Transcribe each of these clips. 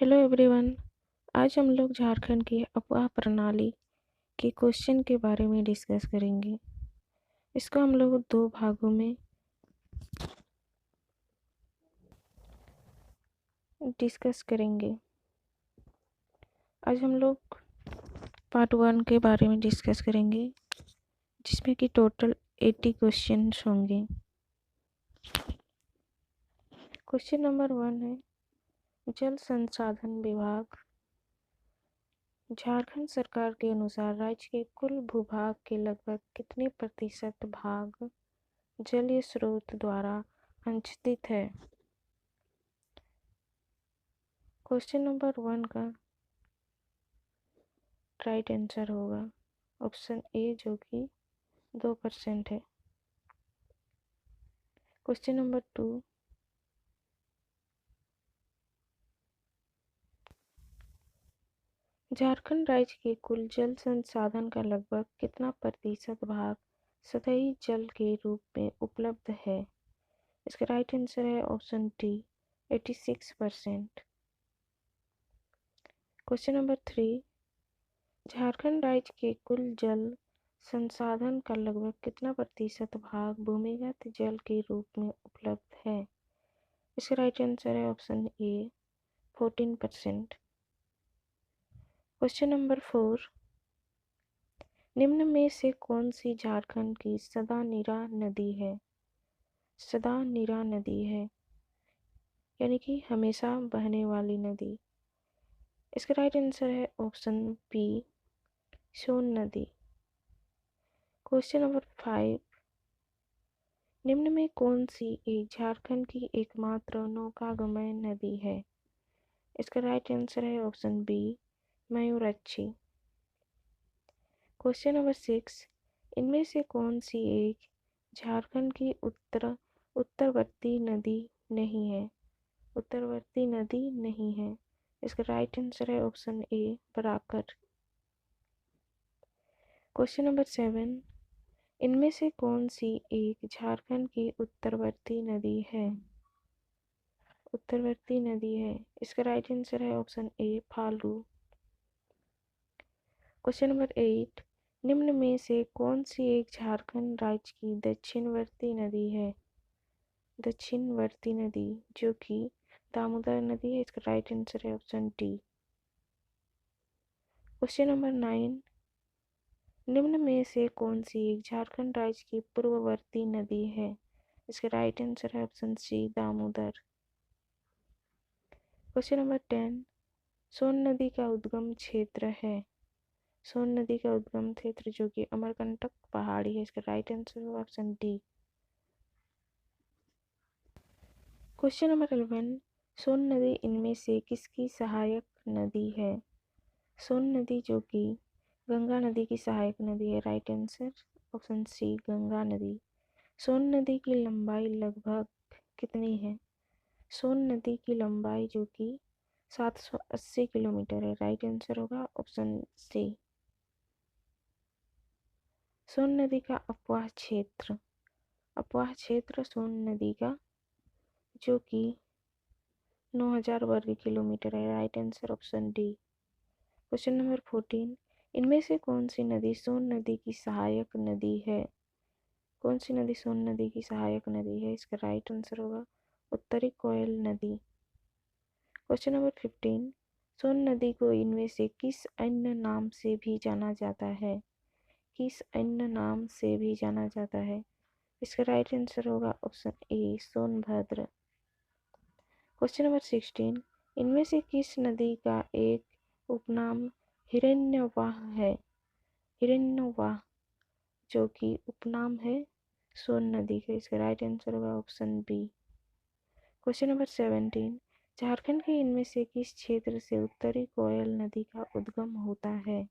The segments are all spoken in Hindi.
Hello everyone. आज हम लोग झारखंड की अफवाह प्रणाली के क्वेश्चन के बारे में डिस्कस करेंगे। इसको हम लोग दो भागों में डिस्कस करेंगे। आज हम लोग पार्ट 1 के बारे में डिस्कस करेंगे, जिसमें कि टोटल 80 क्वेश्चन होंगे। क्वेश्चन नंबर 1 है, जल संसाधन विभाग झारखंड सरकार के अनुसार राज्य के कुल भूभाग के लगभग कितने प्रतिशत भाग जलीय स्रोत द्वारा अंशित है। क्वेश्चन नंबर 1 का राइट आंसर होगा ऑप्शन ए, जो कि 2% है। क्वेश्चन नंबर 2, झारखंड राज्य के कुल जल संसाधन का लगभग कितना प्रतिशत भाग सतही जल के रूप में उपलब्ध है। इसका राइट आंसर है option D, 86%। Question number 3, Jharkhand राज्य के कुल जल संसाधन का लगभग कितना प्रतिशत भाग भूमिगत जल के रूप में उपलब्ध है। इसका राइट आंसर है ऑप्शन ए, 14%। क्वेश्चन नंबर 4, निम्न में से कौन सी झारखंड की सदा नीरा नदी है। सदा नीरा नदी है यानी कि हमेशा बहने वाली नदी। इसका राइट आंसर है ऑप्शन बी, सोन नदी। क्वेश्चन नंबर 5, निम्न में कौन सी एक झारखंड की एकमात्र नौकागमय नदी है। इसका राइट आंसर है option B, Mayurakshi. Question number 6, इनमें से कौन सी एक झारखंड की उत्तरवर्ती नदी नहीं है। उत्तरवर्ती नदी नहीं है। इसका राइट आंसर है option A, Barakar. Question number 7, इनमें से कौन सी एक झारखंड की उत्तरवर्ती नदी है। उत्तरवर्ती नदी है। इसका राइट आंसर है option A, Falgu. Question number 8, निम्न में से कौन सी एक झारखंड राज्य की दक्षिणवर्ती नदी है। दक्षिणवर्ती नदी जो कि दामोदर नदी है। इसका राइट आंसर है ऑप्शन डी। क्वेश्चन नंबर 9, निम्न में से कौन सी एक झारखंड राज्य की पूर्ववर्ती नदी है। इसका राइट आंसर है option C, Damodar. Question number 10, Son नदी का उद्गम क्षेत्र है। सोन नदी का उद्गम क्षेत्र जो कि अमरकंटक पहाड़ी है। इसका राइट आंसर है ऑप्शन डी। क्वेश्चन नंबर 11, सोन नदी इनमें से किसकी सहायक नदी है। सोन नदी जो कि गंगा नदी की सहायक नदी है। Right answer option C, Ganga नदी। सोन नदी की लंबाई लगभग कितनी है। सोन नदी की लंबाई जो कि 780 किलोमीटर है। राइट आंसर होगा ऑप्शन सी। सोन नदी का अपवाह क्षेत्र। अपवाह क्षेत्र सोन नदी का जो कि 9000 वर्ग किलोमीटर है। Right answer option D. Question number 14, इनमें से कौन सी नदी सोन नदी की सहायक नदी है। कौन सी नदी सोन नदी की सहायक नदी है। इसका राइट आंसर होगा उत्तरी कोयल नदी। क्वेश्चन नंबर 15, सोन नदी को इनमें से किस अन्य नाम से भी जाना जाता है। किस अन्य नाम से भी जाना जाता है। इसका राइट आंसर होगा ऑप्शन ए, सोनभद्र। क्वेश्चन नंबर 16, इनमें से किस नदी का एक उपनाम हिरण्यवाह है। हिरण्यवाह जो कि उपनाम है सोन नदी का। इसका राइट आंसर होगा option B. Question number 17, Jharkhand के इनमें से किस क्षेत्र से उत्तरी कोयल नदी का उद्गम होता है।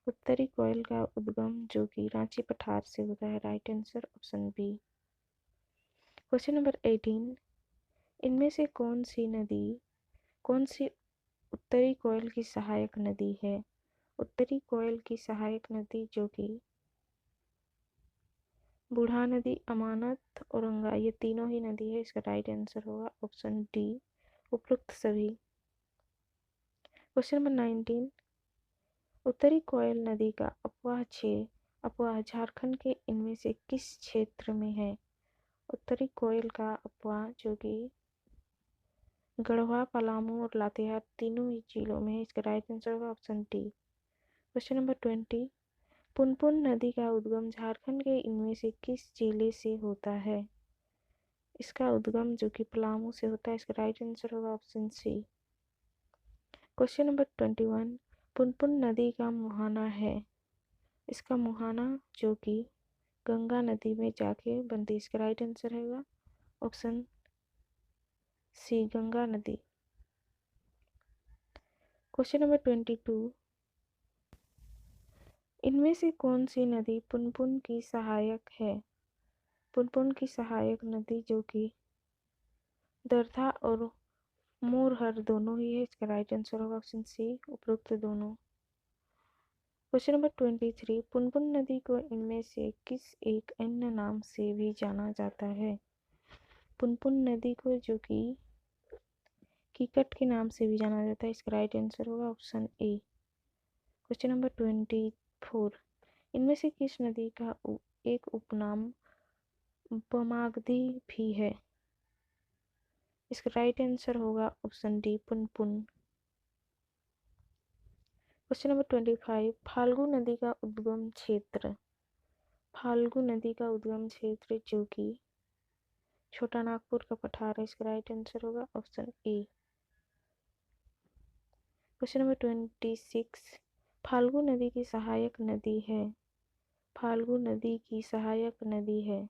उत्तरी कोयल का उद्गम जो कि रांची पठार से होता है। Right answer option B. Question number 18, इनमें से कौन सी उत्तरी कोयल की सहायक नदी है। उत्तरी कोयल की सहायक नदी जो कि बूढ़ा नदी, अमानत, औरंगा, ये तीनों ही नदी है। इसका राइट आंसर होगा ऑप्शन डी, उपरोक्त सभी। क्वेश्चन नंबर 19, उत्तरी कोयल नदी का अपवाह झारखंड के इनमें से किस क्षेत्र में है? उत्तरी कोयल का अपवाह जो कि गढ़वा, पलामू और लातेहार तीनों ही जिलों में है। इसका राइट आंसर होगा option D. Question number 20, Punpun नदी का उद्गम झारखंड के इनमें से किस जिले से होता है? इसका उद्गम जो कि पलामू से होता है। इसका राइट आंसर होगा option C. Question number 21, Punpun नदी का मुहाना है। इसका मुहाना जो कि गंगा नदी में जाके बनती है। इसका राइट आंसर होगा ऑप्शन सी, गंगा नदी। क्वेश्चन नंबर 22, इनमें से कौन सी नदी पुनपुन की सहायक है? पुनपुन की सहायक नदी जो कि दरधा और मोरहर दोनों ही है। इसका राइट आंसर होगा ऑप्शन सी, उपरोक्त दोनों। क्वेश्चन नंबर 23, पुनपुन नदी को इनमें से किस एक अन्य नाम से भी जाना जाता है? पुनपुन नदी को जो कि कीकट के नाम से भी जाना जाता है। इसका राइट आंसर होगा ऑप्शन ए। क्वेश्चन नंबर 24, इनमें से किस नदी का एक उपनाम पमागधी भी है? इसका राइट आंसर होगा option D, Punpun. Question number 25, Falgu नदी का उद्गम क्षेत्र। फाल्गु नदी का उद्गम क्षेत्र जो कि छोटा नागपुर का पठार है। इसका राइट आंसर होगा option A. Question number 26, Falgu नदी की सहायक नदी है। फाल्गु नदी की सहायक नदी है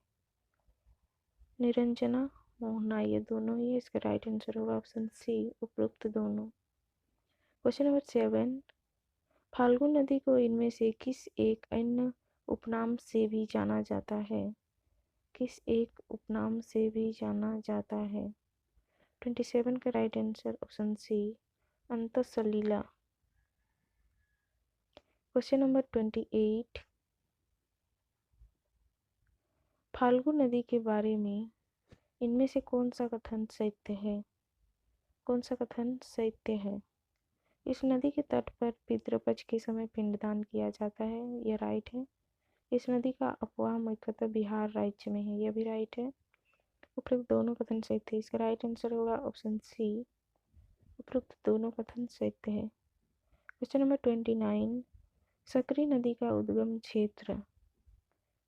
निरंजना, मोहना, ये दोनों ही है। इसका राइट आंसर होगा ऑप्शन सी, उपरोक्त दोनों। क्वेश्चन नंबर 7, फाल्गु नदी को इनमें से किस एक अन्य उपनाम से भी जाना जाता है? किस एक उपनाम से भी जाना जाता है? 27 का right answer option C, Antahsalila. Question number 28, Falgu नदी के बारे में इनमें से कौन सा कथन सत्य है? कौन सा कथन सत्य है? इस नदी के तट पर पितृपक्ष के समय पिंडदान किया जाता है, यह राइट है। इस नदी का अपवाह मुख्यतः बिहार राज्य में है, यह भी राइट है। उपरोक्त दोनों कथन सत्य है। इसका राइट आंसर होगा ऑप्शन सी, उपरोक्त दोनों कथन सत्य है। क्वेश्चन नंबर 29, सकरी नदी का उद्गम क्षेत्र।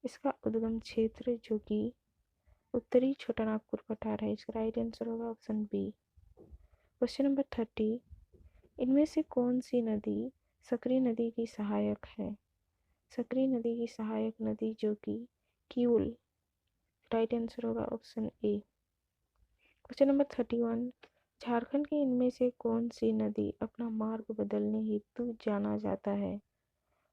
इसका उद्गम क्षेत्र जो कि उत्तरी छोटा नागपुर पठार है। इसका राइट आंसर होगा ऑप्शन बी। क्वेश्चन नंबर 30, इनमें से कौन सी नदी सकरी नदी की सहायक है? सकरी नदी की सहायक नदी जो कि किउल। राइट आंसर होगा option A. Question number 31, Jharkhand के इनमें से कौन सी नदी अपना मार्ग बदलने हेतु जाना जाता है?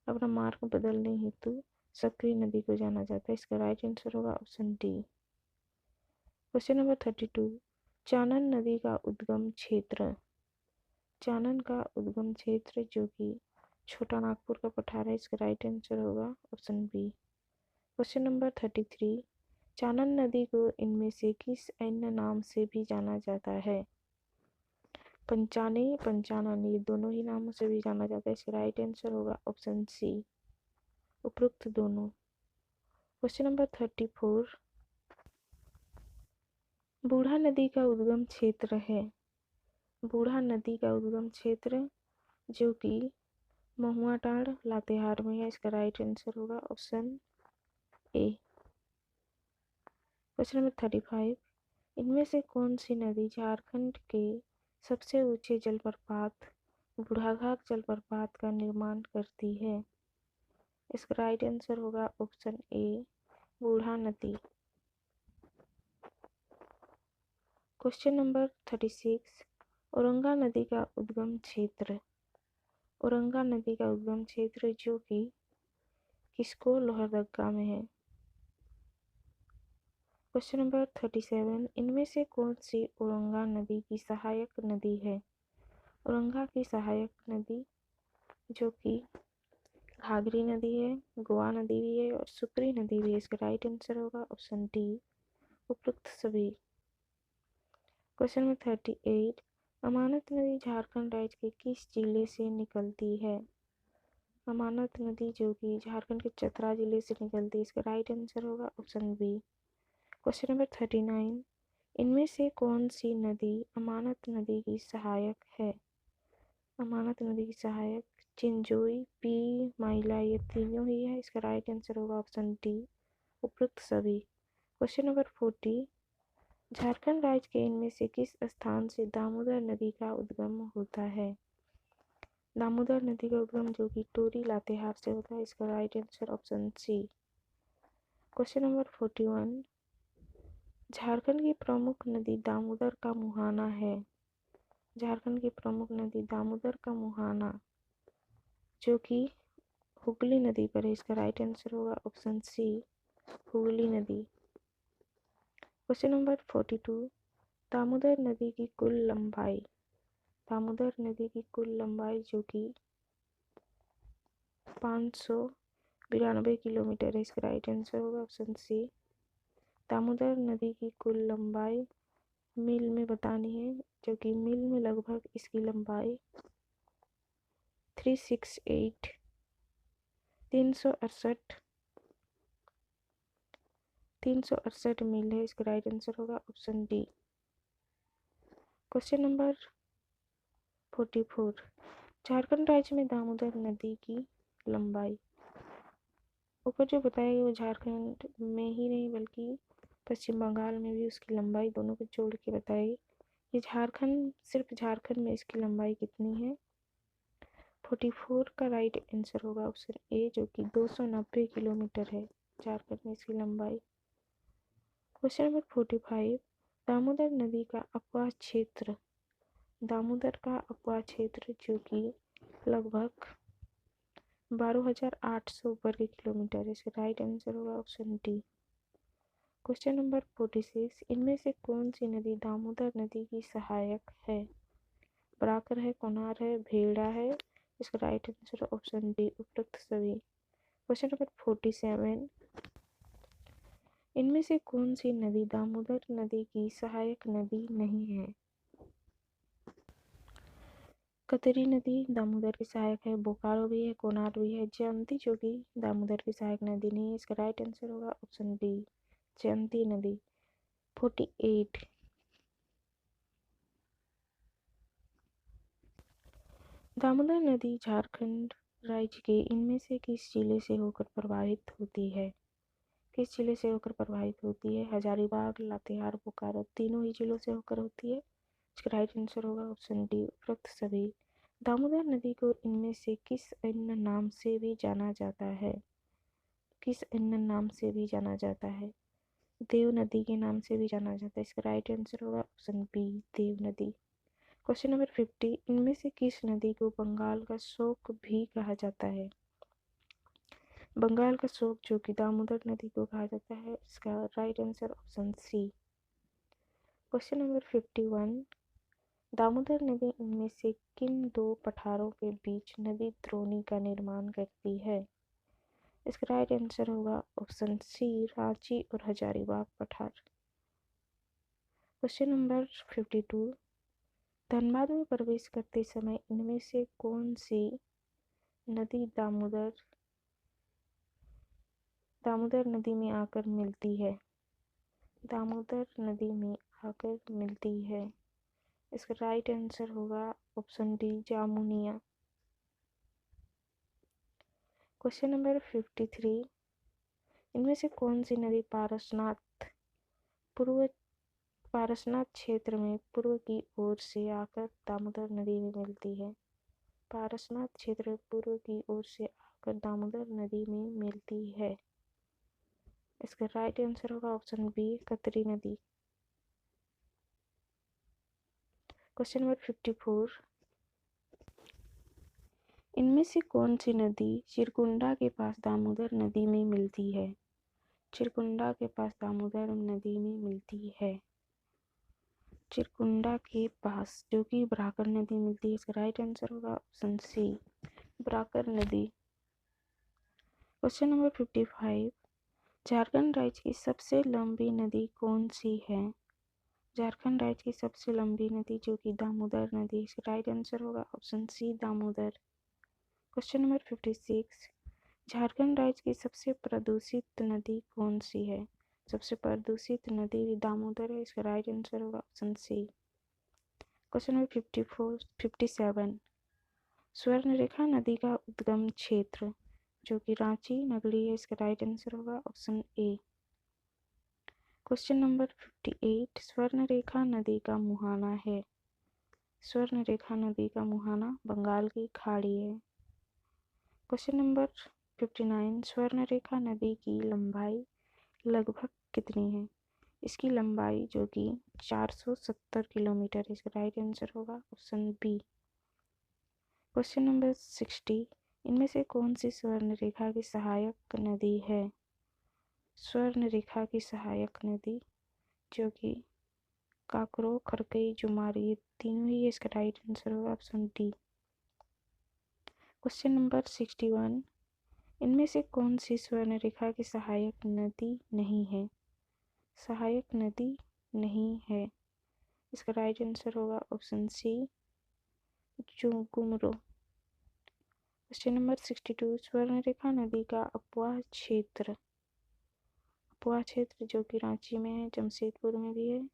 अपना मार्ग बदलने हेतु सकरी नदी को जाना जाता है। इसका राइट आंसर होगा option D. Question number 32, Chanan नदी का उद्गम क्षेत्र। चानन का उद्गम क्षेत्र जो कि छोटा नागपुर का पठार है। इसका राइट आंसर होगा option B. Question number 33, Chanan नदी को इनमें से किस अन्य नाम से भी जाना जाता है? पंचाने, पंचानन, ये दोनों ही नामों से भी जाना जाता है। इसका राइट आंसर होगा ऑप्शन सी, उपरोक्त दोनों। क्वेश्चन नंबर 34, बूढ़ा नदी का उद्गम क्षेत्र है। बूढ़ा नदी का उद्गम क्षेत्र जो कि महुआटांड़, लातेहार में है। इसका राइट आंसर होगा ऑप्शन ए। क्वेश्चन नंबर 35, इनमें से कौन सी नदी झारखंड के सबसे ऊंचे जलप्रपात बूढ़ाघाट जलप्रपात का निर्माण करती है? इसका राइट आंसर होगा ऑप्शन ए, बूढ़ा नदी। क्वेश्चन नंबर 36, औरंगा नदी का उद्गम क्षेत्र। औरंगा नदी का उद्गम क्षेत्र जो कि किसको लोहरदगा में है। क्वेश्चन नंबर 37, इनमें से कौन सी औरंगा नदी की सहायक नदी है? औरंगा की सहायक नदी जो कि घाघरी नदी है, गोवा नदी भी है और सुकरी नदी भी है। इसका राइट आंसर होगा ऑप्शन डी, उपरोक्त सभी। क्वेश्चन नंबर 38, अमानत नदी झारखंड राज्य के किस जिले से निकलती है? अमानत नदी जो कि झारखंड के चतरा जिले से निकलती है। इसका राइट आंसर होगा ऑप्शन बी। क्वेश्चन नंबर 39, इनमें से कौन सी नदी अमानत नदी की सहायक है? अमानत नदी की सहायक चिंजोई, पी, माइला, ये तीनों ही है। इसका राइट आंसर होगा ऑप्शन डी, उपरोक्त सभी। क्वेश्चन नंबर 40, झारखंड राज्य के इनमें से किस स्थान से दामोदर नदी का उद्गम होता है? दामोदर नदी का उद्गम जो कि टोरी लातेहार से होता है। इसका right answer option C. Question number 41, Jharkhand की प्रमुख नदी दामोदर का मुहाना है। झारखंड की प्रमुख नदी दामोदर का मुहाना जो कि हुगली नदी पर है। इसका राइट आंसर होगा ऑप्शन सी, हुगली नदी। क्वेश्चन नंबर 42, दामोदर नदी की कुल लंबाई। दामोदर नदी की कुल लंबाई जो कि 592 किलोमीटर है। इसका राइट आंसर होगा ऑप्शन सी। दामोदर नदी की कुल लंबाई मील में बतानी है, जो कि मील में लगभग इसकी लंबाई 368 368 मील है। इसका राइट आंसर होगा option D. Question number 44, Jharkhand राज्य में दामोदर नदी की लंबाई। ऊपर जो बताया गया वो झारखंड में ही नहीं बल्कि पश्चिम बंगाल में भी उसकी लंबाई दोनों को जोड़ के बताएगी। ये झारखंड, सिर्फ झारखंड में इसकी लंबाई कितनी है? 44 का राइट आंसर होगा ऑप्शन ए, जो कि 290 किलोमीटर है झारखंड में इसकी लंबाई। क्वेश्चन नंबर 45, दामोदर नदी का अपवाह क्षेत्र। दामोदर का अपवाह क्षेत्र जो कि लगभग 12,800 वर्ग किलोमीटर है। इसका राइट आंसर होगा ऑप्शन डी। क्वेश्चन नंबर 46, इनमें से कौन सी नदी दामोदर नदी की सहायक है? बराकर है, कोनार है, भेड़ा है। इसका राइट आंसर ऑप्शन डी, उपरोक्त सभी। क्वेश्चन नंबर 47, इनमें से कौन सी नदी दामोदर नदी की सहायक नदी नहीं है? कतरी नदी दामोदर की सहायक है, बोकारो भी है, कोनार भी है, जयंती जो कि दामोदर की सहायक नदी नहीं है। इसका राइट आंसर होगा ऑप्शन डी, जयंती नदी। 48, दामोदर नदी झारखंड राज्य के इनमें से किस जिले से होकर प्रवाहित होती है? किस जिले से होकर प्रवाहित होती है? हजारीबाग, लातेहार, बोकारो, तीनों ही जिलों से होकर होती है। इसका राइट आंसर होगा ऑप्शन डी, उपरोक्त सभी। दामोदर नदी को इनमें से किस अन्य नाम से भी जाना जाता है? किस अन्य नाम से भी जाना जाता है? देव नदी के नाम से भी जाना जाता है। इसका राइट आंसर होगा ऑप्शन बी, देव नदी। क्वेश्चन नंबर 50, इनमें से किस नदी को बंगाल का शोक भी कहा जाता है? बंगाल का शोक जो कि दामोदर नदी को कहा जाता है। इसका right answer option C. Question number 51, Damodar नदी इनमें से किन दो पठारों के बीच नदी द्रोणी का निर्माण करती है? इसका राइट आंसर होगा ऑप्शन सी, रांची और हजारीबाग पठार। क्वेश्चन नंबर 52, धनबाद में प्रवेश करते समय इनमें से कौन सी नदी दामोदर नदी में आकर मिलती है? दामोदर नदी में आकर मिलती है। इसका राइट आंसर होगा option D, Jamuniya. Question number 53, इनमें से कौन सी नदी पारसनाथ क्षेत्र में पूर्व की ओर से आकर दामोदर नदी में मिलती है? पारसनाथ क्षेत्र पूर्व की ओर से आकर दामोदर नदी में मिलती है। इसका राइट आंसर होगा ऑप्शन बी, कतरी नदी। क्वेश्चन नंबर 54, इनमें से कौन सी नदी चिरकुंडा के पास दामोदर नदी में मिलती है? चिरकुंडा के पास दामोदर नदी में मिलती है। चिरकुंडा के पास जो कि बराकर नदी मिलती है। इसका राइट आंसर होगा ऑप्शन सी, बराकर नदी। क्वेश्चन नंबर 55, झारखंड राज्य की सबसे लंबी नदी कौन सी है? झारखंड राज्य की सबसे लंबी नदी जो कि दामोदर नदी, इसका राइट आंसर होगा option C Damodar. Question number 56, Jharkhand राज्य की सबसे प्रदूषित नदी कौन सी है? सबसे प्रदूषित नदी दामोदर है, इसका राइट आंसर होगा option C. Question number 57, Swarnarekha नदी का उद्गम क्षेत्र जो कि रांची नगरी है, इसका राइट आंसर होगा option A. Question number 58, Swarnarekha नदी का मुहाना है। स्वर्णरेखा नदी का मुहाना बंगाल की खाड़ी है। क्वेश्चन नंबर 59, स्वर्णरेखा नदी की लंबाई लगभग कितनी है? इसकी लंबाई जो कि 470 किलोमीटर है, इसका राइट आंसर होगा ऑप्शन बी। क्वेश्चन नंबर 60, इनमें से कौन सी स्वर्णरेखा की सहायक नदी है? स्वर्णरेखा की सहायक नदी जो कि काकरो, खरकई, जुमार, ये तीनों ही, इसका राइट आंसर होगा ऑप्शन डी। क्वेश्चन नंबर 61, इनमें से कौन सी स्वर्णरेखा की सहायक नदी नहीं है? सहायक नदी नहीं है, इसका राइट आंसर होगा ऑप्शन सी जुगुमरो। क्वेश्चन नंबर 62, स्वर्णरेखा नदी का अपवाह क्षेत्र जो कि रांची में है, जमशेदपुर में भी है,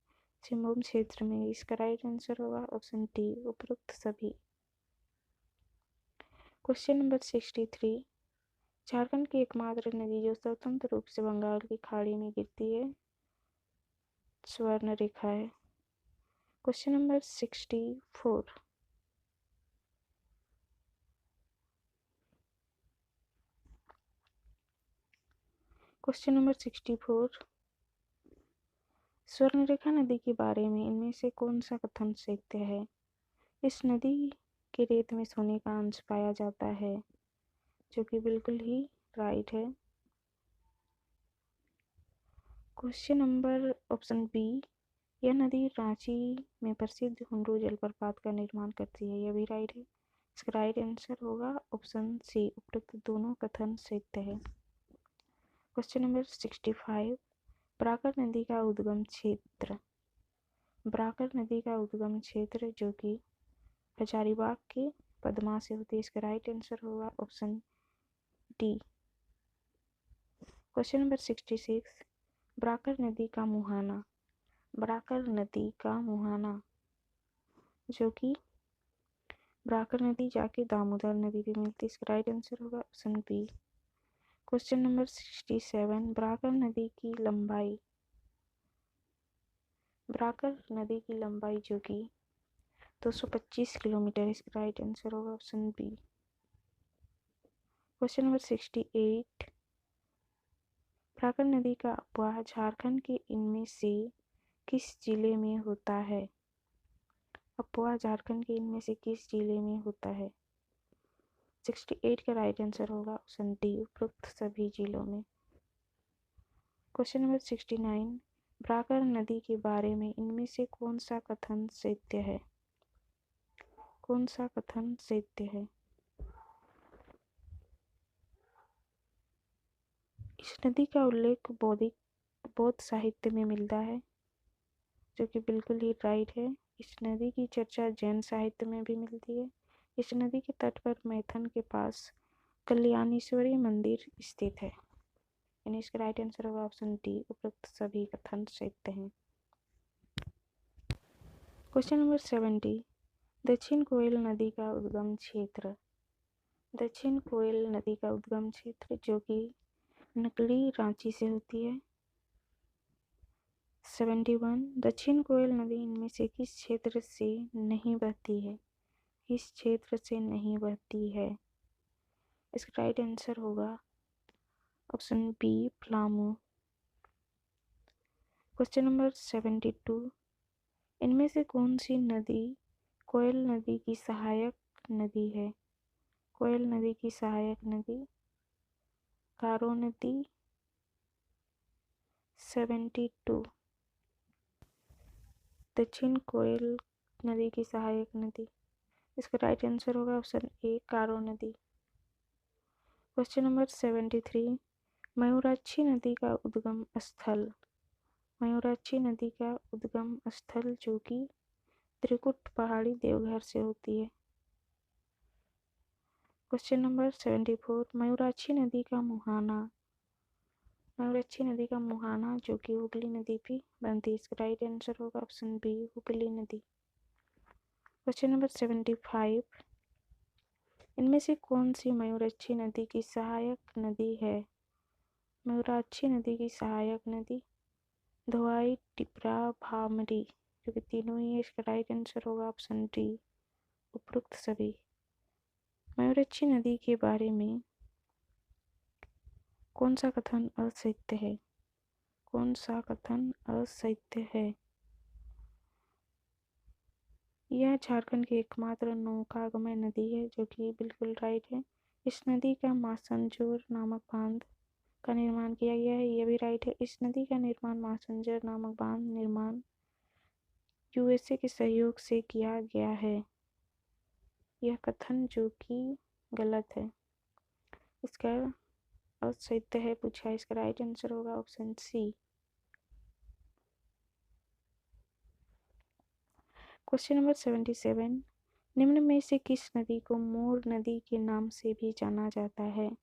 सिंहभूम क्षेत्र में, इसका राइट आंसर होगा ऑप्शन डी उपरोक्त सभी। क्वेश्चन नंबर 63, झारखंड की एकमात्र नदी जो स्वतंत्र रूप से बंगाल की खाड़ी में गिरती है स्वर्णरेखा है। Question number 64, question number 64, Swarnarekha नदी के बारे में इनमें से कौन सा कथन सत्य है? इस नदी के रेत में सोने का अंश पाया जाता है, जो कि बिल्कुल ही राइट है। क्वेश्चन नंबर ऑप्शन बी, यह नदी रांची में प्रसिद्ध हुंडरू जलप्रपात का निर्माण करती है, यह भी राइट है। इसका राइट आंसर होगा ऑप्शन सी उपरोक्त दोनों कथन सत्य है। क्वेश्चन नंबर 65, बराकर नदी का उद्गम क्षेत्र जो कि हजारीबाग के पद्मा से होती है, इसका राइट आंसर होगा option D. Question number 66, Barakar नदी का मुहाना जो कि बराकर नदी जाके दामोदर नदी भी मिलती है, इसका राइट आंसर होगा option B. Question number 67, Barakar नदी की लंबाई जो कि 225 किलोमीटर, इसका राइट आंसर होगा option B. Question number 68, Barakar नदी का अपवाह झारखंड के इनमें से किस जिले में होता है? अपवाह झारखंड के इनमें से किस जिले में होता है? 68 का राइट आंसर होगा ऑप्शन डी उपरोक्त सभी जिलों में। क्वेश्चन नंबर 69, बराकर नदी के बारे में इनमें से कौन सा कथन सत्य है? इस नदी का उल्लेख बौद्ध साहित्य में मिलता है, जो कि बिल्कुल ही राइट है। इस नदी की चर्चा जैन साहित्य में भी मिलती है। इस नदी के तट पर मैथन के पास कल्याणेश्वरी मंदिर स्थित है, यानी इसका राइट आंसर होगा ऑप्शन डी उपरोक्त सभी कथन सत्य हैं। क्वेश्चन नंबर 70, दक्षिण कोयल नदी का उद्गम क्षेत्र जो कि नकली रांची से होती है। 71, दक्षिण कोयल नदी इनमें से किस क्षेत्र से नहीं बहती है? इसका राइट आंसर होगा option B Palamu. Question number 72, इनमें से कौन सी नदी कोयल नदी की सहायक नदी है? कोयल नदी की सहायक नदी कारो नदी। 72, दक्षिण कोयल नदी की सहायक नदी, इसका राइट आंसर होगा ऑप्शन ए कारो नदी। क्वेश्चन नंबर 73, मयूराक्षी नदी का उद्गम स्थल मयूराक्षी नदी का उद्गम स्थल जो कि त्रिकुट पहाड़ी देवघर से होती है। क्वेश्चन नंबर 74, मयूराक्षी नदी का मुहाना। मयूराक्षी नदी का मुहाना जो कि हुगली नदी पे बनती है। इसका राइट आंसर होगा ऑप्शन बी, हुगली नदी। क्वेश्चन नंबर 75, इनमें से कौन सी मयूराक्षी नदी की सहायक नदी है? मयूराक्षी नदी की सहायक नदी धोआई, टिपरा, भामरी, जो कि तीनों ही है। इसका राइट आंसर होगा ऑप्शन डी, उपरोक्त सभी। मयूराक्षी नदी के बारे में कौन सा कथन असत्य है? कौन सा कथन असत्य है? यह झारखंड की एकमात्र नौकागमय नदी है, जो कि बिल्कुल राइट है। इस नदी का मासंजोर नामक बांध का निर्माण किया गया है, यह भी राइट है। इस नदी का निर्माण मासंजोर नामक बांध निर्माण यूएसए के सहयोग से किया गया है। यह कथन जो कि गलत है, इसका असत्य है पूछा। इसका राइट आंसर होगा ऑप्शन सी। क्वेश्चन नंबर 77, निम्न में से किस नदी को मोर नदी के नाम से भी जाना जाता है?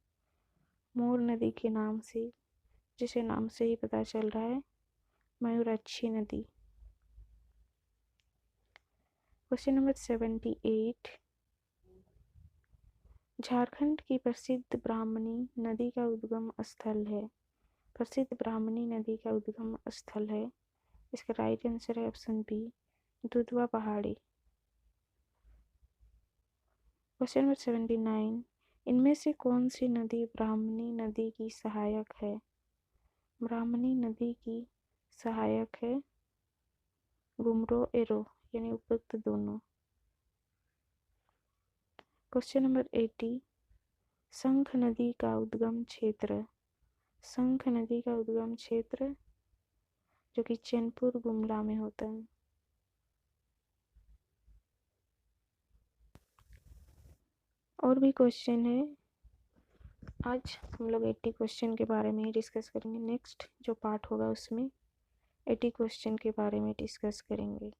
मोर नदी के नाम से, जिसे नाम से ही पता चल रहा है, मयूराक्षी नदी। क्वेश्चन नंबर 78, झारखंड की प्रसिद्ध ब्राह्मणी नदी का उद्गम स्थल है। प्रसिद्ध ब्राह्मणी नदी का उद्गम स्थल है। इसका राइट आंसर है ऑप्शन बी, दुधवा पहाड़ी। क्वेश्चन नंबर 79, इनमें से कौन सी नदी ब्राह्मणी नदी की सहायक है? ब्राह्मणी नदी की सहायक है गुमरो एरो, यानी उपयुक्त दोनों। क्वेश्चन नंबर 80, शंख नदी का उद्गम क्षेत्र। शंख नदी का उद्गम क्षेत्र जो कि चैनपुर गुमला में होता है। और भी क्वेश्चन है, आज हम लोग 80 क्वेश्चन के बारे में ही डिस्कस करेंगे। नेक्स्ट जो पार्ट होगा उसमें 80 क्वेश्चन के बारे में डिस्कस करेंगे।